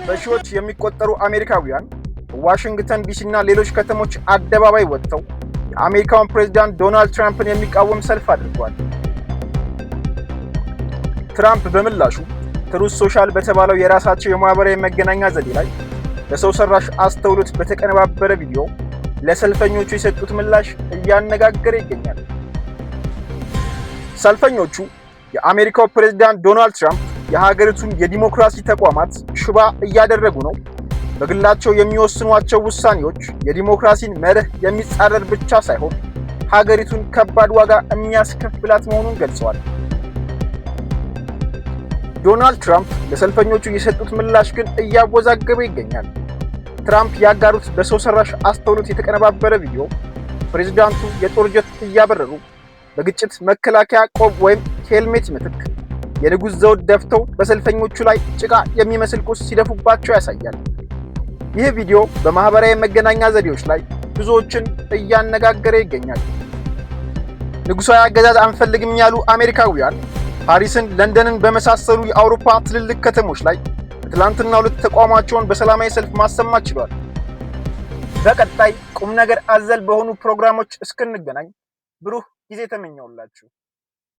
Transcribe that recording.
በሺዎች የሚቆጠሩ አሜሪካውያን ዋሽንግተን ዲሲና ሌሎች ከተሞች አደባባይ ወጥተው የአሜሪካውን ፕሬዝዳንት ዶናልድ ትራምፕን የሚቃወም ሰልፍ አድርገዋል። ትራምፕ በምላሹ ትሩዝ ሶሻል በተባለው የራሳቸው የማህበራዊ መገናኛ ዘዴ ላይ በሰው ሰራሽ አስተውሎት በተቀነባበረ ቪዲዮ ለሰልፈኞቹ የሰጡት ምላሽ እያነጋገረ ይገኛል። ሰልፈኞቹ የአሜሪካው ፕሬዝዳንት ዶናልድ ትራምፕ የሀገሪቱን የዲሞክራሲ ተቋማት ሽባ እያደረጉ ነው፣ በግላቸው የሚወስኗቸው ውሳኔዎች የዲሞክራሲን መርህ የሚጻረር ብቻ ሳይሆን ሀገሪቱን ከባድ ዋጋ የሚያስከፍላት መሆኑን ገልጸዋል። ዶናልድ ትራምፕ ለሰልፈኞቹ የሰጡት ምላሽ ግን እያወዛገበ ይገኛል። ትራምፕ ያጋሩት በሰው ሰራሽ አስተውሎት የተቀነባበረ ቪዲዮ ፕሬዝዳንቱ የጦር ጀት እያበረሩ በግጭት መከላከያ ቆብ ወይም ሄልሜት ምትክ የንጉሥ ዘውድ ደፍተው በሰልፈኞቹ ላይ ጭቃ የሚመስል ቁስ ሲደፉባቸው ያሳያል። ይህ ቪዲዮ በማህበራዊ መገናኛ ዘዴዎች ላይ ብዙዎችን እያነጋገረ ይገኛል። ንጉሣዊ አገዛዝ አንፈልግም ያሉ አሜሪካውያን ፓሪስን፣ ለንደንን በመሳሰሉ የአውሮፓ ትልልቅ ከተሞች ላይ በትላንትናው ዕለት ተቃውሟቸውን በሰላማዊ ሰልፍ ማሰማት ችሏል። በቀጣይ ቁም ነገር አዘል በሆኑ ፕሮግራሞች እስክንገናኝ ብሩህ ጊዜ ተመኘውላችሁ።